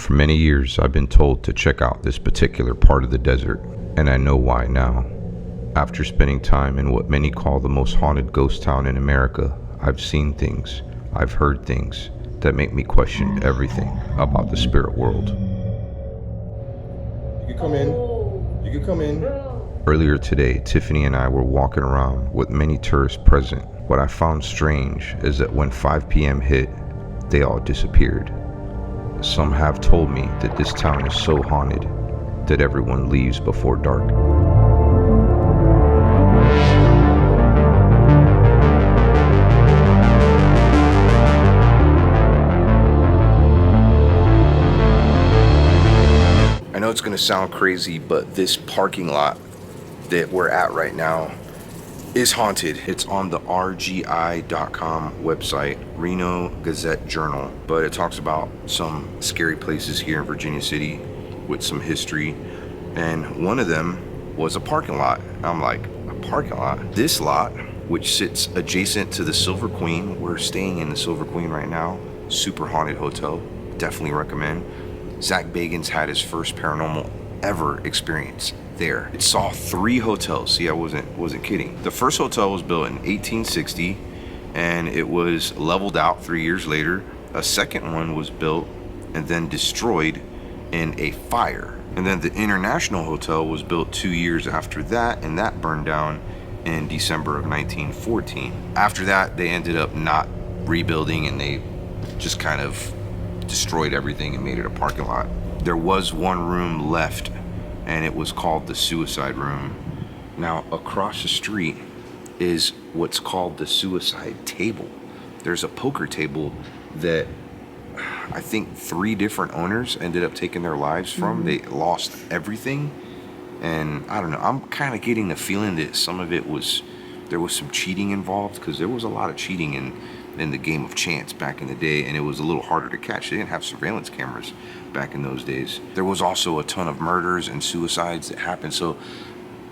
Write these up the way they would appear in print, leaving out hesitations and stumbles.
For many years, I've been told to check out this particular part of the desert, and I know why now. After spending time in what many call the most haunted ghost town in America, I've seen things, I've heard things that make me question everything about the spirit world. You can come in. You can come in. Earlier today, Tiffany and I were walking around with many tourists present. What I found strange is that when 5 p.m. hit, they all disappeared. Some have told me that this town is so haunted that everyone leaves before dark. I know it's going to sound crazy, but this parking lot that we're at right now is haunted. It's on the RGI.com website, Reno Gazette Journal, but it talks about some scary places here in Virginia City with some history, and one of them was a parking lot. I'm like, a parking lot? This lot, which sits adjacent to the Silver Queen, we're staying in the Silver Queen right now, super haunted hotel, definitely recommend. Zach Bagans had his first paranormal ever experience there. It saw 3 hotels. See, I wasn't kidding. The first hotel was built in 1860 and it was leveled out 3 years later. A second one was built and then destroyed in a fire. And then the International Hotel was built 2 years after that, and that burned down in December of 1914. After that, they ended up not rebuilding and they just kind of destroyed everything and made it a parking lot. There was one room left and it was called the suicide room. Now across the street is what's called the suicide table. There's a poker table that I think 3 different owners ended up taking their lives from. They lost everything, and I don't know, I'm kind of getting the feeling that some of it was, there was some cheating involved, because there was a lot of cheating in the game of chance back in the day, and it was a little harder to catch. They didn't have surveillance cameras back in those days. There was also a ton of murders and suicides that happened. So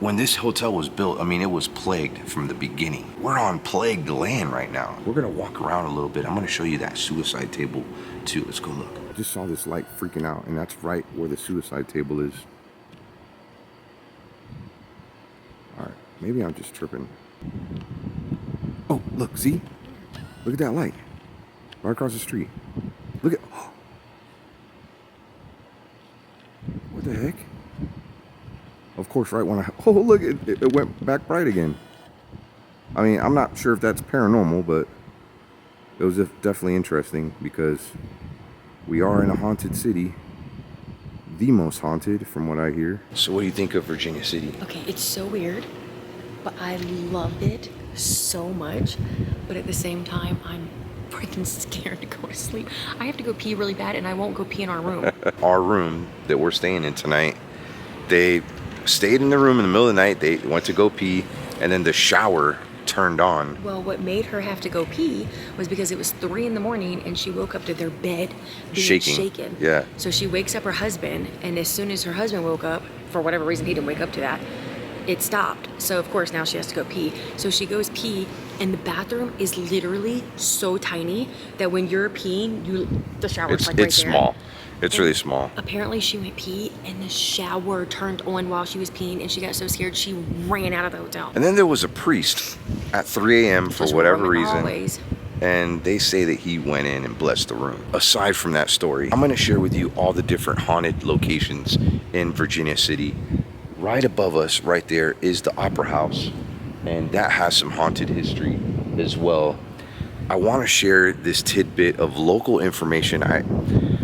when this hotel was built, I mean, it was plagued from the beginning. We're on plagued land right now. We're gonna walk around a little bit. I'm gonna show you that suicide table too. Let's go look. I just saw this light freaking out, and that's right where the suicide table is. All right, maybe I'm just tripping. Oh, look, see? Look at that light, right across the street. Look at, oh. What the heck? Of course, right when oh look, it went back bright again. I mean, I'm not sure if that's paranormal, but it was definitely interesting because we are in a haunted city. The most haunted from what I hear. So what do you think of Virginia City? Okay, it's so weird, but I love it so much, but at the same time I'm freaking scared to go to sleep. I have to go pee really bad and I won't go pee in our room. Our room that we're staying in tonight, they stayed in the room in the middle of the night, they went to go pee, and then the shower turned on. Well, what made her have to go pee was because it was 3 in the morning and she woke up to their bed being shaken. Yeah. So she wakes up her husband, and as soon as her husband woke up, for whatever reason he didn't wake up to that, it stopped. So of course now she has to go pee. So she goes pee, and the bathroom is literally so tiny that when you're peeing, the shower's like right there. It's small. It's really small. Apparently she went pee and the shower turned on while she was peeing, and she got so scared she ran out of the hotel. And then there was a priest at 3 a.m. for whatever reason. And they say that he went in and blessed the room. Aside from that story, I'm gonna share with you all the different haunted locations in Virginia City. Right above us, right there, is the Opera House, and that has some haunted history as well. I want to share this tidbit of local information. I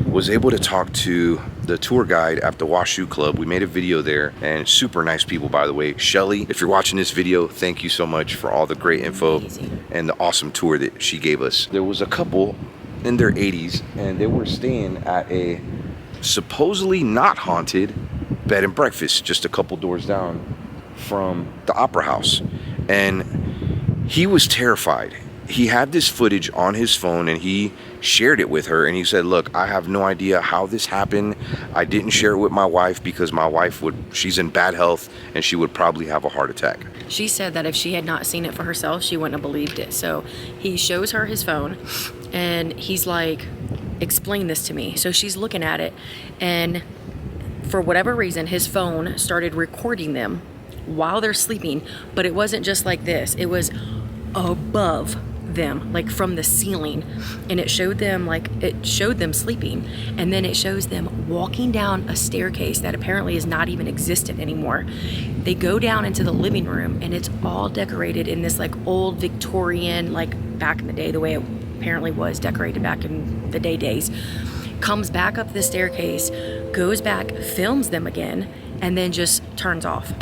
was able to talk to the tour guide at the Washoe Club. We made a video there, and super nice people, by the way. Shelly, if you're watching this video, thank you so much for all the great info and the awesome tour that she gave us. There was a couple in their 80s, and they were staying at a supposedly not haunted bed and breakfast just a couple doors down from the Opera House, and he was terrified. He had this footage on his phone and he shared it with her, and he said, look, I have no idea how this happened. I didn't share it with my wife because my wife she's in bad health and she would probably have a heart attack. She said that if she had not seen it for herself, she wouldn't have believed it. So he shows her his phone and he's like, explain this to me. So she's looking at it, and for whatever reason, his phone started recording them while they're sleeping, but it wasn't just like this. It was above them, like from the ceiling, and it showed them sleeping, and then it shows them walking down a staircase that apparently is not even existent anymore. They go down into the living room, and it's all decorated in this like old Victorian, like back in the day, the way it apparently was decorated back in the days. Comes back up the staircase, goes back, films them again, and then just turns off.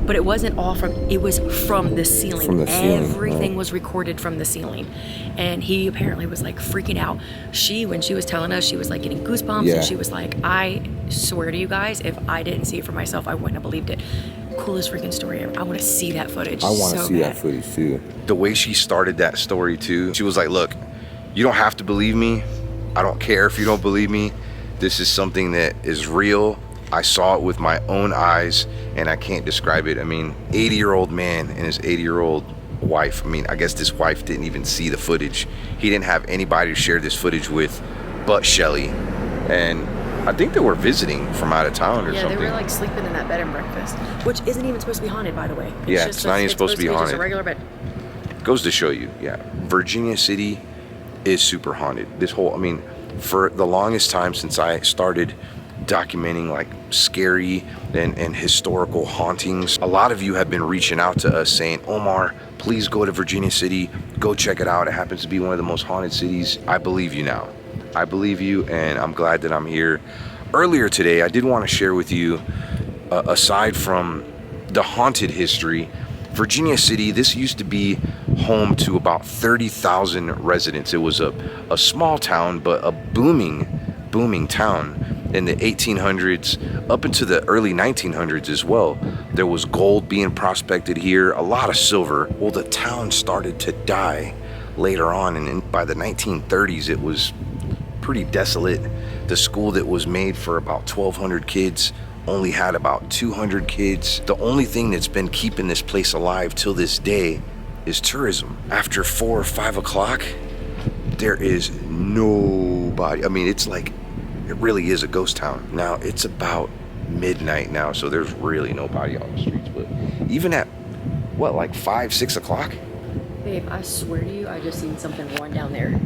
But it wasn't all from, it was from the ceiling. From the ceiling, Everything right. was recorded from the ceiling. And he apparently was like freaking out. When she was telling us, she was like getting goosebumps. Yeah. And she was like, I swear to you guys, if I didn't see it for myself, I wouldn't have believed it. Coolest freaking story ever. I want to see that footage. I want to so see bad. that footage too. The way she started that story too, she was like, look, you don't have to believe me. I don't care if you don't believe me. This is something that is real. I saw it with my own eyes, and I can't describe it. I mean, 80-year-old man and his 80-year-old wife. I mean, I guess this wife didn't even see the footage. He didn't have anybody to share this footage with but Shelly. And I think they were visiting from out of town or something. Yeah, they were like sleeping in that bed and breakfast, which isn't even supposed to be haunted, by the way. It's not even supposed to be haunted. Just a regular bed. Goes to show you, yeah. Virginia City is super haunted. For the longest time since I started documenting like scary and historical hauntings, a lot of you have been reaching out to us saying, Omar, please go to Virginia City, go check it out. It happens to be one of the most haunted cities. I believe you now. I believe you, and I'm glad that I'm here. Earlier today, I did want to share with you, aside from the haunted history, Virginia City, this used to be home to about 30,000 residents. It was a small town, but a booming town. In the 1800s up into the early 1900s as well. There was gold being prospected here, a lot of silver. Well, the town started to die later on, and by the 1930s it was pretty desolate. The school that was made for about 1,200 kids only had about 200 kids. The only thing that's been keeping this place alive till this day is tourism. After 4 or 5 o'clock, there is nobody. I mean, it's like, it really is a ghost town. Now, it's about midnight now, so there's really nobody on the streets. But even at, like 5, 6 o'clock? Babe, I swear to you, I just seen something run down there.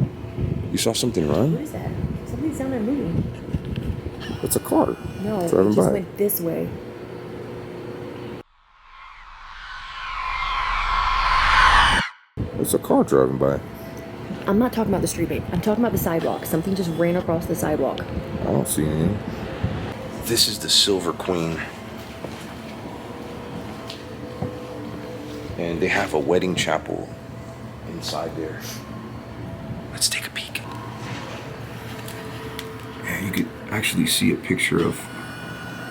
You saw something run? What is that? Something sounded moving. It's a car. No, driving it just by. went this way. It's a car driving by. I'm not talking about the street, babe. I'm talking about the sidewalk. Something just ran across the sidewalk. I don't see anything. This is the Silver Queen. And they have a wedding chapel inside there. Let's take a peek. Yeah, you could actually see a picture of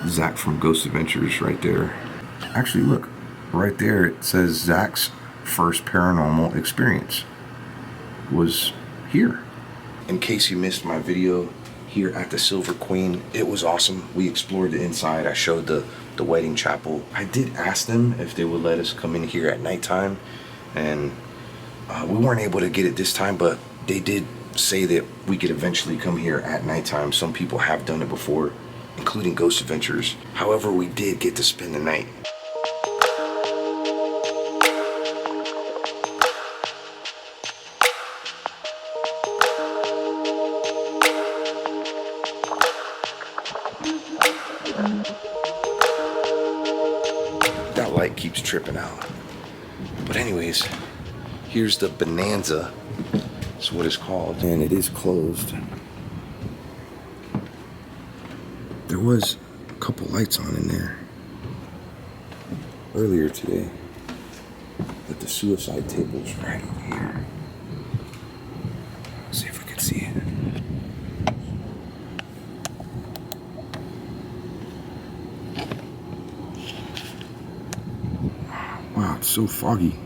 Zach from Ghost Adventures right there. Actually, look, right there it says Zach's first paranormal experience was here. In case you missed my video here at the Silver Queen, it was awesome. We explored the inside. I showed the wedding chapel. I did ask them if they would let us come in here at nighttime, and we weren't able to get it this time, but they did say that we could eventually come here at nighttime. Some people have done it before, including Ghost Adventures. However, we did get to spend the night. That light keeps tripping out. But anyways, here's the Bonanza. That's what it's called. And it is closed. There was a couple lights on in there earlier today. But the suicide table's right over here. Let's see if we can see it. Wow, it's so foggy.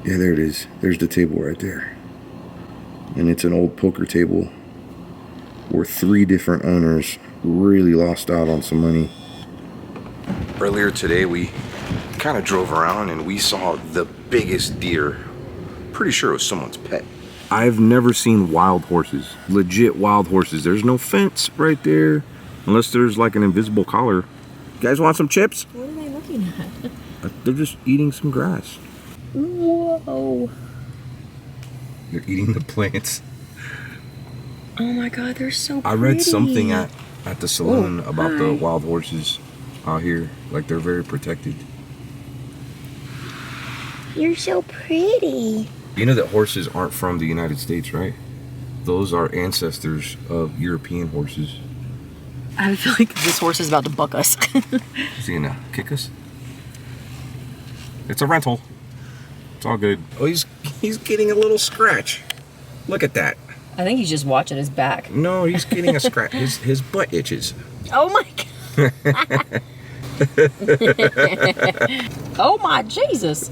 Yeah, there it is. There's the table right there. And it's an old poker table where 3 different owners really lost out on some money. Earlier today, we kind of drove around and we saw the biggest deer Pretty sure it was someone's pet. I've never seen wild horses, legit wild horses. There's no fence right there, unless there's like an invisible collar. You guys want some chips? What are they looking at? They're just eating some grass. Whoa. They're eating the plants. Oh my God, they're so pretty. I read something at the saloon about the wild horses out here. Like, they're very protected. You're so pretty. You know that horses aren't from the United States, right? Those are ancestors of European horses. I feel like this horse is about to buck us. Is he gonna kick us? It's a rental. It's all good. Oh, he's getting a little scratch. Look at that. I think he's just watching his back. No, he's getting a scratch. His butt itches. Oh my God. Oh my Jesus.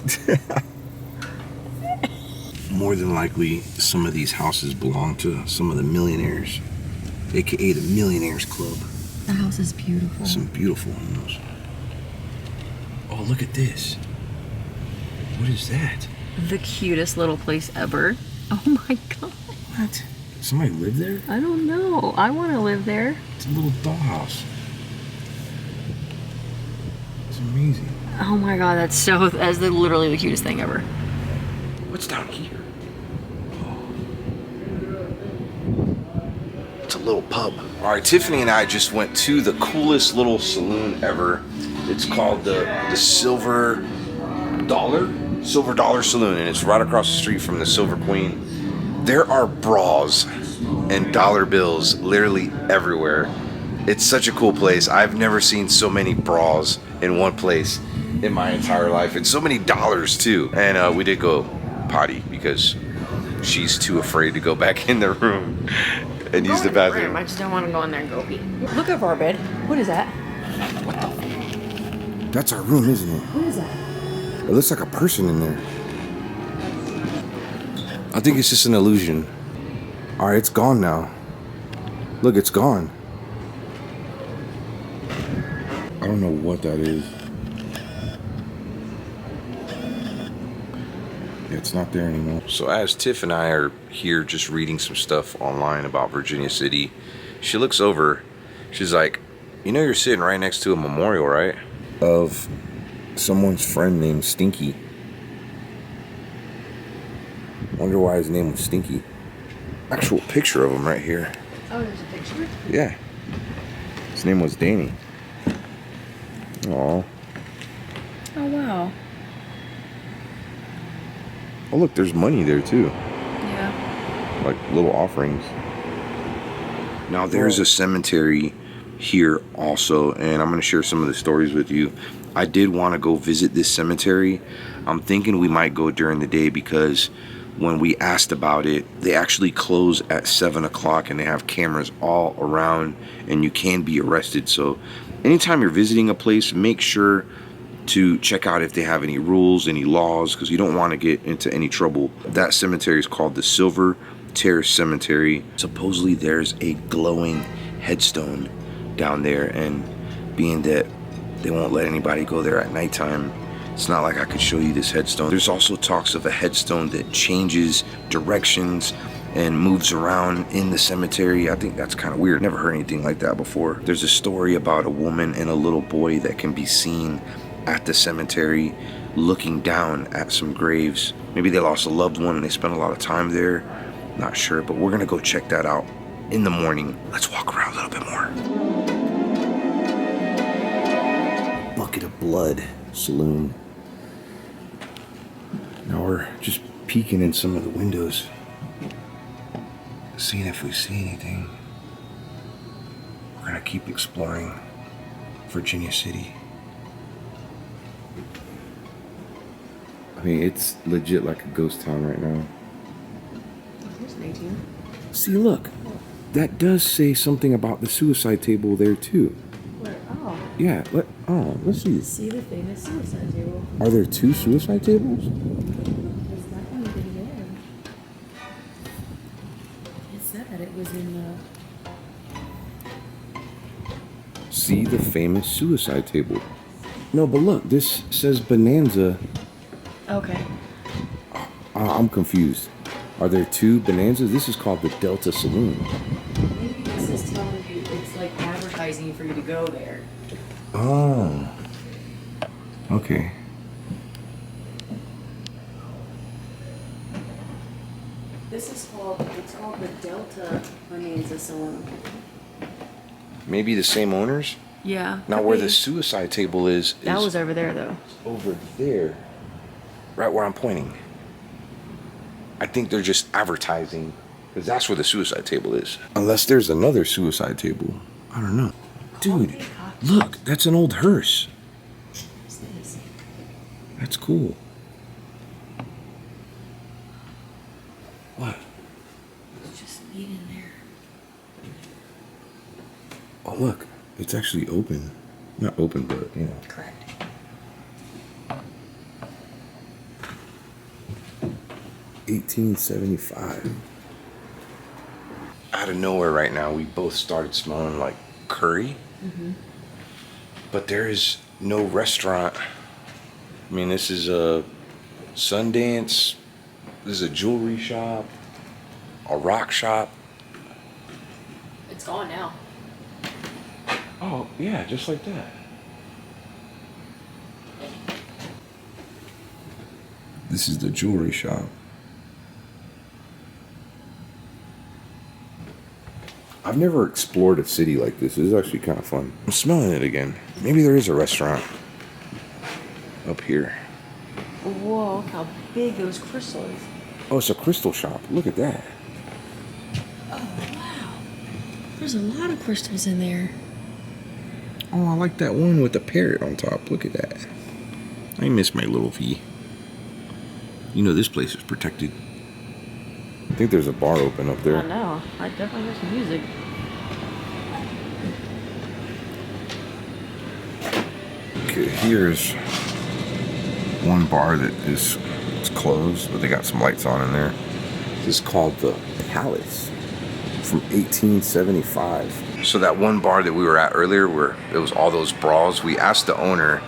More than likely, some of these houses belong to some of the millionaires, aka the Millionaires Club. The house is beautiful. Some beautiful homes. Oh, look at this. What is that? The cutest little place ever. Oh my God. What? Somebody live there? I don't know. I want to live there. It's a little dollhouse. It's amazing. Oh my God, that's literally the cutest thing ever. What's down here? It's a little pub. All right, Tiffany and I just went to the coolest little saloon ever. It's called the Silver Dollar Saloon, and it's right across the street from the Silver Queen. There are bras and dollar bills literally everywhere. It's such a cool place. I've never seen so many bras in one place in my entire life, and so many dollars too. And we did go potty because she's too afraid to go back in the room and use the bathroom. I just don't want to go in there and go pee. Look over our bed. What is that? That's our room, isn't it? What is that? It looks like a person in there. I think it's just an illusion. All right, it's gone now. Look, it's gone. I don't know what that is. It's not there anymore. So as Tiff and I are here just reading some stuff online about Virginia City, she looks over. She's like, you know, you're sitting right next to a memorial, right? Of someone's friend named Stinky. Wonder why his name was Stinky. Actual picture of him right here. Oh, there's a picture? Yeah. His name was Danny. Aw. Oh, wow. Oh, look, there's money there too. Yeah. Like little offerings. Now there's a cemetery here also, and I'm going to share some of the stories with you. I did want to go visit this cemetery. I'm thinking we might go during the day because when we asked about it, they actually close at 7 o'clock and they have cameras all around and you can be arrested. So anytime you're visiting a place, make sure to check out if they have any rules, any laws, because you don't want to get into any trouble. That cemetery is called the Silver Terrace Cemetery. Supposedly there's a glowing headstone down there, and being that they won't let anybody go there at nighttime, it's not like I could show you this headstone. There's also talks of a headstone that changes directions and moves around in the cemetery. I think that's kind of weird. Never heard anything like that before. There's a story about a woman and a little boy that can be seen at the cemetery looking down at some graves. Maybe they lost a loved one and they spent a lot of time there. Not sure, but we're gonna go check that out in the morning. Let's walk around a little bit more. Bucket of Blood Saloon. Now we're just peeking in some of the windows, seeing if we see anything. We're gonna keep exploring Virginia City. I mean, it's legit like a ghost town right now. Here's an 18. See, look, that does say something about the suicide table there too. Where? Oh. Yeah, let's see. See the famous suicide table. Are there two suicide tables? There's that one video. It said that it was in the... See the famous suicide table. No, but look, this says Bonanza. Okay. I I'm confused. Are there two Bonanzas? This is called the Delta Saloon. Maybe this is telling you, it's like advertising for you to go there. Oh. Okay. This is called, it's called the Delta Bonanza Saloon. Maybe the same owners? Yeah. Now where the suicide table is That was over there though. over there. Right where I'm pointing. I think they're just advertising, because that's where the suicide table is. Unless there's another suicide table. I don't know. Dude, look, that's an old hearse. That's cool. What? Just meet in there. Oh, look, it's actually open. Not open, but, you know. Correct. $1875. Out of nowhere right now, we both started smelling like curry. But there is no restaurant. I mean, this is a Sundance. This is a jewelry shop. A rock shop. It's gone now. Oh, yeah, just like that. This is the jewelry shop. I've never explored a city like this. This is actually kind of fun. I'm smelling it again. Maybe there is a restaurant up here. Whoa, look how big those crystals. Oh, it's a crystal shop. Look at that. Oh, wow. There's a lot of crystals in there. Oh, I like that one with the parrot on top. Look at that. I miss my little V. You know this place is protected. I think there's a bar open up there. I know. I definitely hear some music. Okay, here's one bar that is it's closed, but they got some lights on in there. This is called the Palace from 1875. So that one bar that we were at earlier where it was all those bras, we asked the owner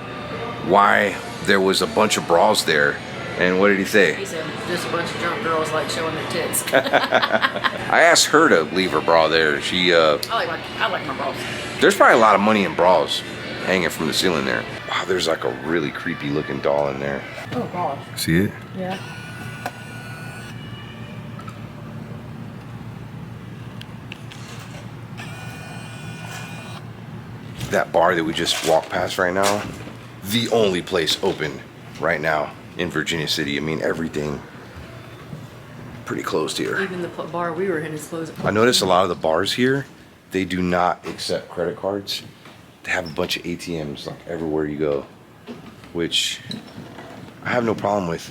why there was a bunch of bras there. And what did he say? He said just a bunch of drunk girls like showing their tits. I asked her to leave her bra there. She I like my bras. there's probably a lot of money in bras hanging from the ceiling there. Wow, there's like a really creepy looking doll in there. Oh gosh. See it? Yeah. That bar that we just walked past right now, the only place open right now in Virginia City. I mean, everything pretty closed here. Even the bar we were in is closed. I noticed a lot of the bars here, they do not accept credit cards. They have a bunch of ATMs like everywhere you go, which I have no problem with.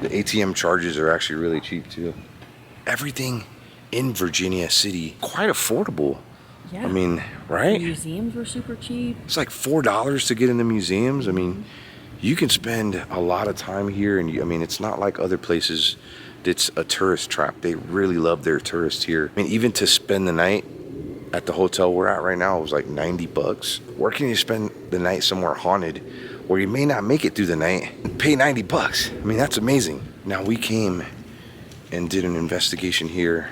The ATM charges are actually really cheap too. Everything in Virginia City, quite affordable. Yeah. I mean, right? Museums were super cheap. It's like $4 to get in the museums. I mean, you can spend a lot of time here, and I mean, it's not like other places that's a tourist trap. They really love their tourists here. I mean, even to spend the night at the hotel we're at right now, it was like $90. Where can you spend the night somewhere haunted where you may not make it through the night and pay $90? I mean, that's amazing. Now, we came and did an investigation here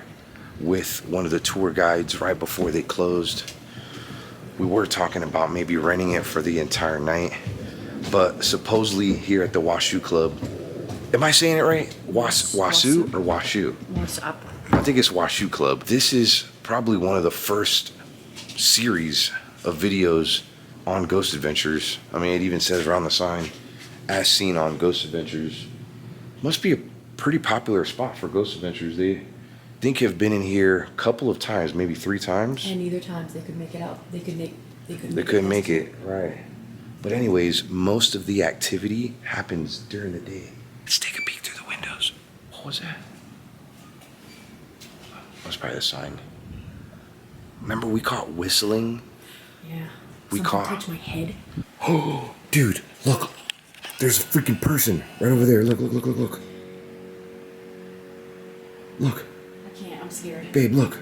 with one of the tour guides right before they closed. We were talking about maybe renting it for the entire night, but supposedly here at the Washoe Club, am I saying it right? Wasu or Washoe? I think it's Washoe Club. This is probably one of the first series of videos on Ghost Adventures. I mean, it even says around the sign, as seen on Ghost Adventures. Must be a pretty popular spot for Ghost Adventures. They think have been in here a couple of times, maybe 3 times. And either times they could make it out. They couldn't make it, right. But anyways, most of the activity happens during the day. Let's take a peek through the windows. What was that? That was probably the sign. Remember we caught whistling? Yeah. We caught. Touch my head. Oh, dude, look. There's a freaking person right over there. Look, look, look, look, look. Look. I can't. I'm scared. Babe, look.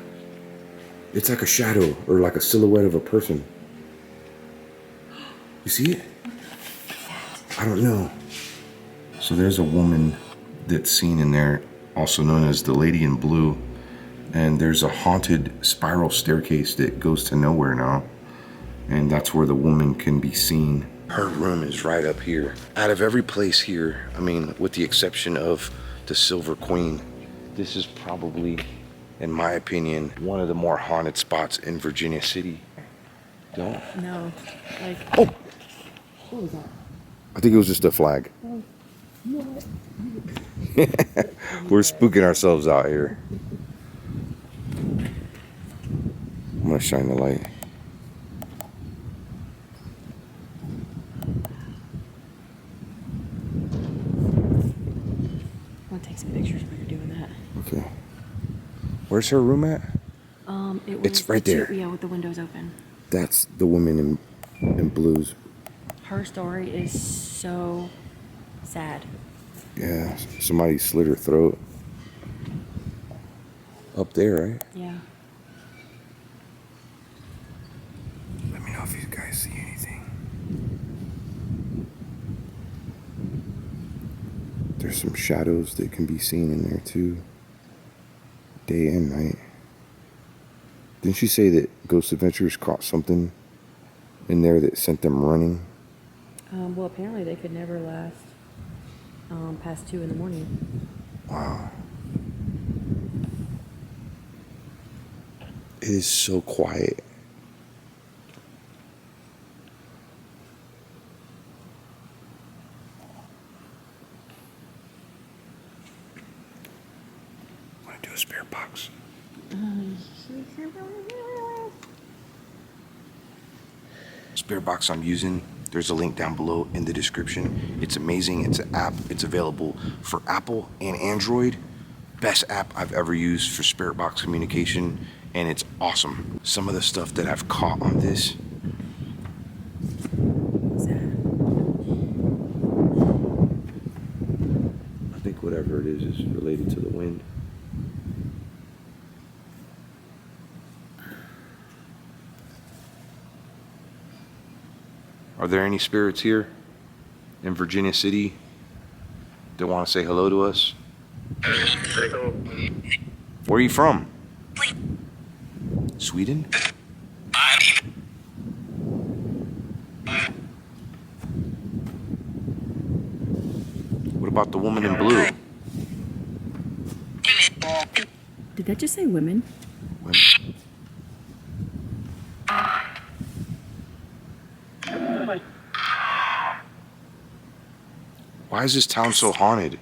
It's like a shadow or like a silhouette of a person. You see it? I don't know. So there's a woman that's seen in there, also known as the Lady in Blue. And there's a haunted spiral staircase that goes to nowhere now. And that's where the woman can be seen. Her room is right up here. Out of every place here, I mean, with the exception of the Silver Queen, this is probably, in my opinion, one of the more haunted spots in Virginia City. Don't? No. Like, Oh! what was that? I think it was just a flag. Oh, what? We're spooking ourselves out here. I'm gonna shine the light. I'm gonna take some pictures while you're doing that. Okay. Where's her room at? It's right there. Yeah, with the windows open. That's the woman in blues. Her story is so sad. Yeah, somebody slit her throat. Up there, right? Yeah. Let me know if you guys see anything. There's some shadows that can be seen in there too. Day and night. Didn't she say that Ghost Adventures caught something in there that sent them running? Well, apparently they could never last past 2 in the morning. Wow. It is so quiet. Want to do a spirit box? Spirit box I'm using, there's a link down below in the description. It's amazing. It's an app. It's available for Apple and Android. Best app I've ever used for spirit box communication, and it's awesome. Some of the stuff that I've caught on this. What's that? I think whatever it is related to the wind. Are there any spirits here in Virginia City that want to say hello to us? Where are you from? Sweden? What about the woman in blue? Did that just say women? Women. Why is this town so haunted?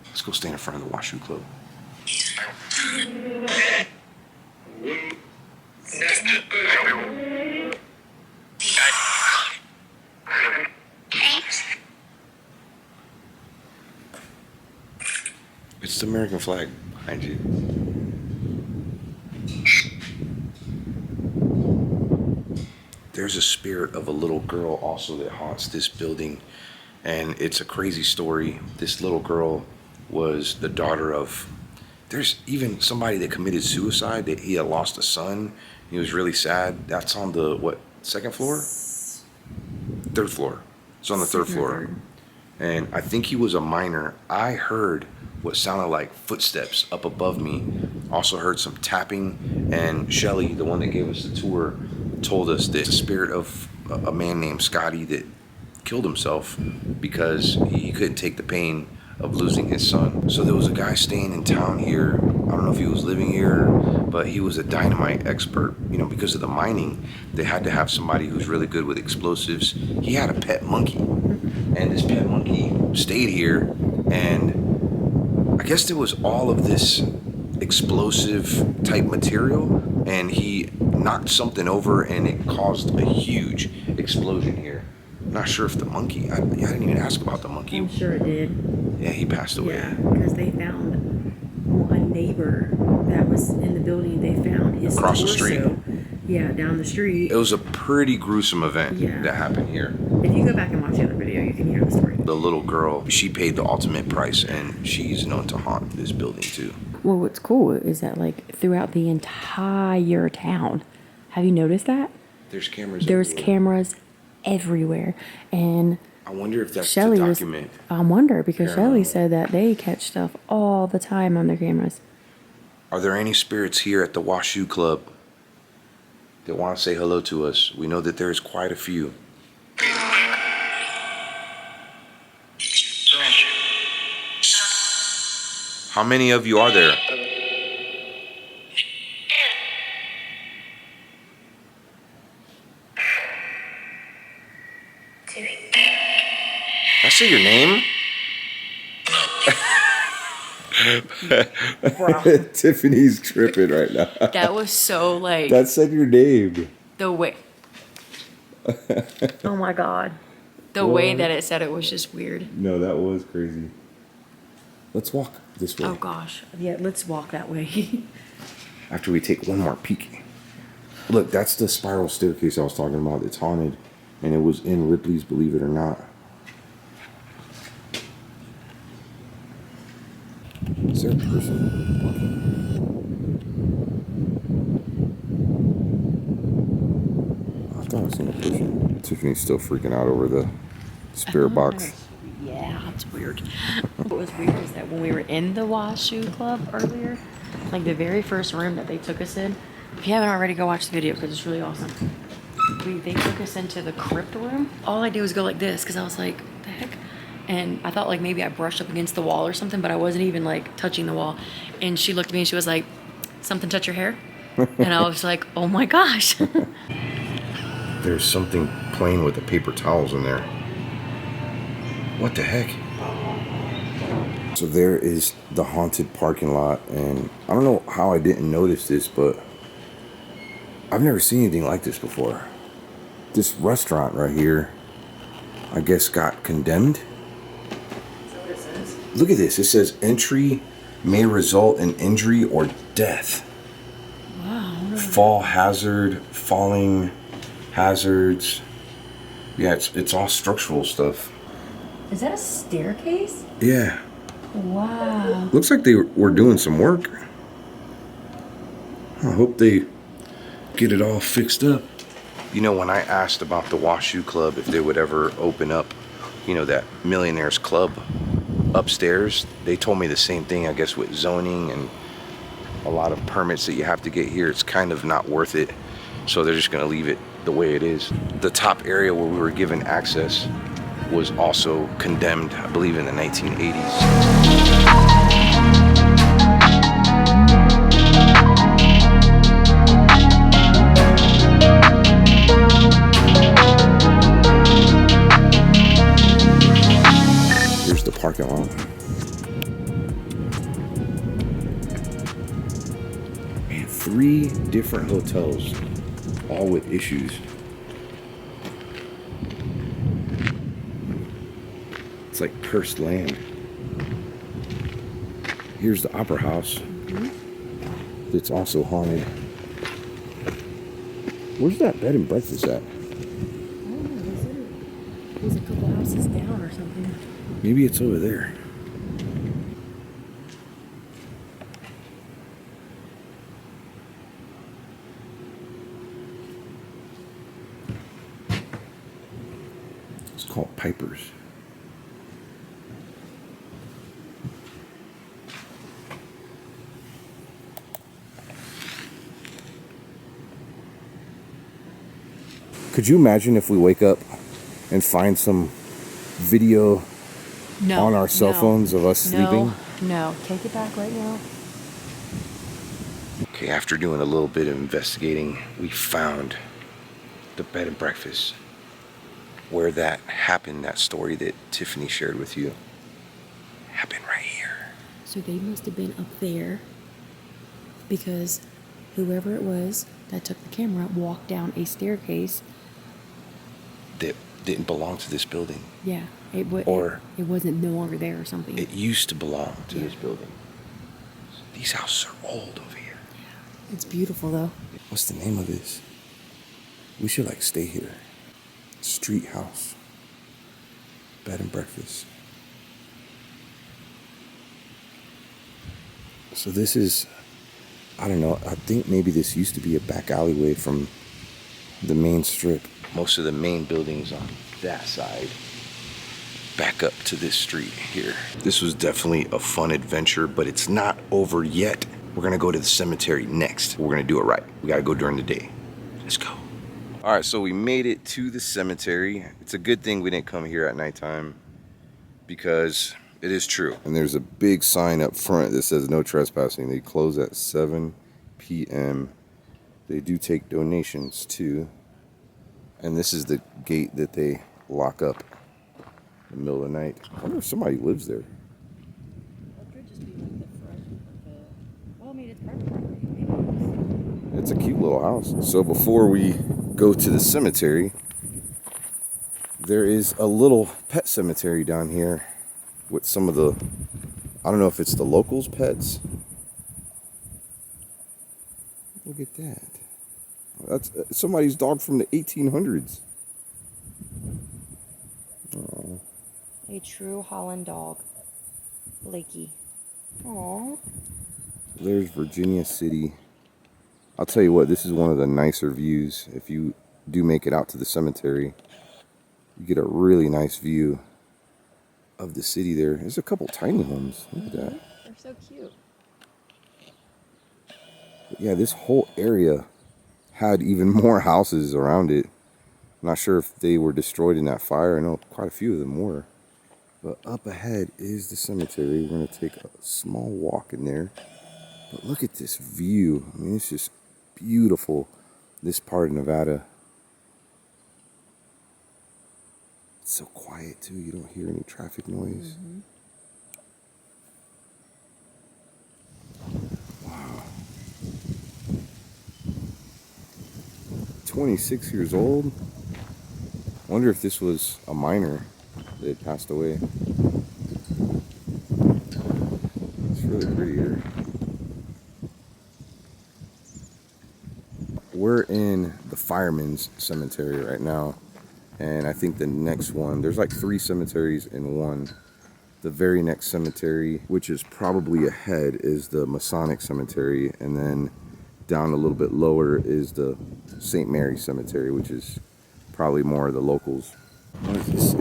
Let's go stand in front of the Washoe Club. It's the American flag behind you. There's a spirit of a little girl also that haunts this building, and it's a crazy story. This little girl was the daughter of, there's even somebody that committed suicide, that he had lost a son. He was really sad. That's on the, what, second floor? Third floor. It's on the third floor. And I think he was a minor. I heard what sounded like footsteps up above me. Also heard some tapping, and Shelly, the one that gave us the tour, told us that the spirit of a man named Scotty that killed himself because he couldn't take the pain of losing his son. So there was a guy staying in town here. I don't know if he was living here, but he was a dynamite expert. You know, because of the mining, they had to have somebody who's really good with explosives. He had a pet monkey, and this pet monkey stayed here, and I guess there was all of this explosive type material, and he knocked something over and it caused a huge explosion here. I'm not sure if the monkey, I didn't even ask about the monkey. I'm sure it did. Yeah, he passed away. Yeah, because they found a neighbor that was in the building. They found his Across the torso. street. Yeah, down the street. It was a pretty gruesome event that happened here. If you go back and watch the other video, you can hear the story. The little girl, she paid the ultimate price, and she's known to haunt this building too. Well, what's cool is that, like, throughout the entire town, have you noticed that? There's cameras There's everywhere. cameras everywhere. And I wonder if that's Shelly to was. document. I wonder because Shelly Paranormal. said that they catch stuff all the time on their cameras. Are there any spirits here at the Washoe Club that want to say hello to us? We know that there's quite a few. How many of you are there? Did I say your name? Tiffany's tripping right now. That was so like That said your name. the way. Oh my god, the way that it said it was just weird. No, that was crazy. Let's walk this way. Oh gosh, yeah. Let's walk that way. After we take one more peek. Look, that's the spiral staircase I was talking about. It's haunted. And it was in Ripley's, believe it or not. Is there a person walking? I thought I seen a person. Tiffany's still freaking out over the spirit box. Yeah, it's weird. What was weird is that when we were in the Washoe Club earlier, like the very first room that they took us in, if you haven't already, go watch the video because it's really awesome. They took us into the crypt room. All I did was go like this because I was like, what the heck? And I thought like maybe I brushed up against the wall or something, but I wasn't even like touching the wall. And she looked at me and she was like, something touch your hair? And I was like, oh my gosh. There's something playing with the paper towels in there. What the heck? So there is the haunted parking lot, and I don't know how I didn't notice this, but I've never seen anything like this before. This restaurant right here, I guess, got condemned. Is that what it says? Look at this. It says entry may result in injury or death. Wow. Fall hazard, falling hazards. Yeah, it's all structural stuff. Is that a staircase? Yeah. Wow. Looks like they were doing some work. I hope they get it all fixed up. You know, when I asked about the Washoe Club, if they would ever open up, you know, that millionaires club upstairs, they told me the same thing. I guess with zoning and a lot of permits that you have to get here, it's kind of not worth it. So they're just going to leave it the way it is. The top area where we were given access was also condemned, I believe, in the 1980s. Here's the parking lot. Man, 3 different hotels, all with issues. It's like cursed land. Here's the Opera House. It's also haunted. Where's that bed and breakfast at? I don't know. They said it was a couple houses down or something. Maybe it's over there. It's called Piper's. Could you imagine if we wake up and find some video No. on our cell phones of us sleeping? No. Take it back right now. Okay, after doing a little bit of investigating, we found the bed and breakfast where that happened, that story that Tiffany shared with you. Happened right here. So they must have been up there because whoever it was that took the camera walked down a staircase. That didn't belong to this building. Yeah. It wasn't no longer there or something. It used to belong to Yeah. this building. These houses are old over here. It's beautiful though. What's the name of this? We should like stay here. Street house. Bed and breakfast. So this is, I don't know, I think maybe this used to be a back alleyway from the main strip. Most of the main buildings on that side back up to this street here. This was definitely a fun adventure, but it's not over yet. We're gonna go to the cemetery next. We're gonna do it right. We gotta go during the day. Let's go. All right, so we made it to the cemetery. It's a good thing we didn't come here at nighttime because it is true. And there's a big sign up front that says no trespassing. They close at 7 p.m. They do take donations too. And this is the gate that they lock up in the middle of the night. I wonder if somebody lives there. It could just be like the front of the... Well, I mean, it's private property. Maybe It's a cute little house. So before we go to the cemetery, there is a little pet cemetery down here with some of the, I don't know if it's the locals' pets. Look at that. That's somebody's dog from the 1800s. Aww. a true Holland dog. Blakey. Aww. There's Virginia City. I'll tell you what, this is one of the nicer views. If you do make it out to the cemetery, you get a really nice view of the city there. There's a couple tiny homes. Look at that. They're so cute. But yeah, this whole area had even more houses around it. I'm not sure if they were destroyed in that fire. I know quite a few of them were. But up ahead is the cemetery. We're going to take a small walk in there. But look at this view. I mean, it's just beautiful, this part of Nevada. It's so quiet, too. You don't hear any traffic noise. Mm-hmm. Wow. 26 years old. I wonder if this was a miner that had passed away. It's really pretty here. We're in the Firemen's Cemetery right now. And I think the next one, there's like 3 cemeteries in one. The very next cemetery, which is probably ahead, is the Masonic Cemetery. And then down a little bit lower is the St. Mary Cemetery, which is probably more of the locals. What does this say?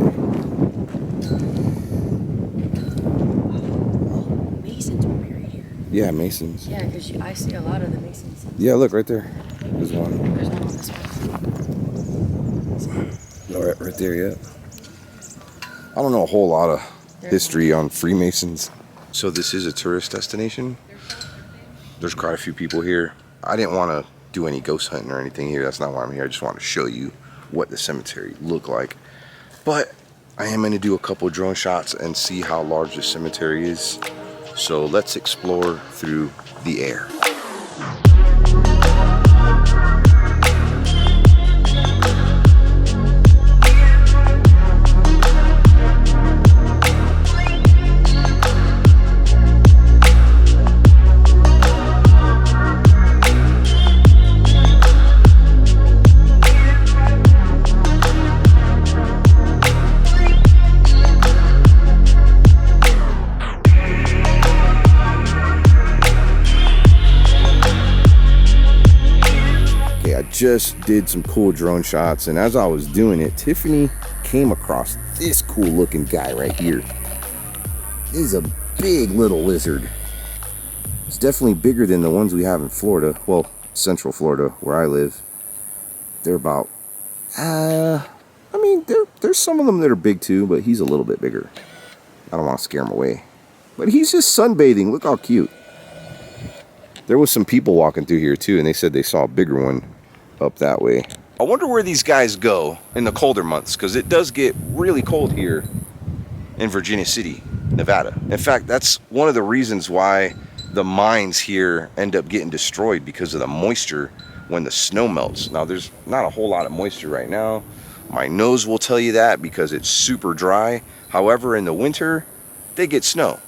Masons were buried here. Yeah, Masons. Yeah, because I see a lot of the Masons. Yeah, look right there. There's one. There's one on this one. No, right there, yeah. I don't know a whole lot of history on Freemasons. So this is a tourist destination. There's quite a few people here. I didn't want to do any ghost hunting or anything here. That's not why I'm here. I just want to show you what the cemetery looked like. But I am going to do a couple drone shots and see how large the cemetery is. So let's explore through the air. Just did some cool drone shots, and as I was doing it, Tiffany came across this cool looking guy right here. This is a big little lizard. It's definitely bigger than the ones we have in Florida. Well, Central Florida, where I live. They're about, I mean, there's some of them that are big too, but he's a little bit bigger. I don't want to scare him away. But he's just sunbathing. Look how cute. There was some people walking through here too, and they said they saw a bigger one up that way. I wonder where these guys go in the colder months, because it does get really cold here in Virginia City, Nevada. In fact, that's one of the reasons why the mines here end up getting destroyed, because of the moisture when the snow melts. Now, there's not a whole lot of moisture right now. My nose will tell you that because it's super dry. However, in the winter, they get snow.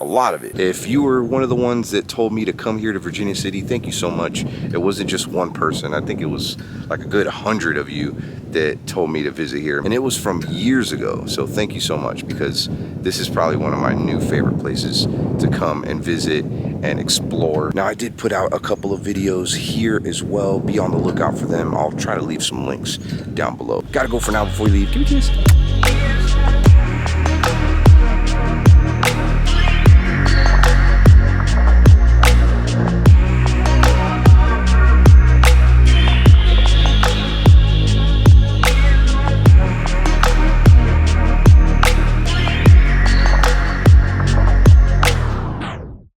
A lot of it. If you were one of the ones that told me to come here to Virginia City, thank you so much. It wasn't just one person. I think it was like a good 100 of you that told me to visit here. And it was from years ago. So thank you so much, because this is probably one of my new favorite places to come and visit and explore. Now, I did put out a couple of videos here as well. Be on the lookout for them. I'll try to leave some links down below. Gotta go for now before we leave. Give me a kiss.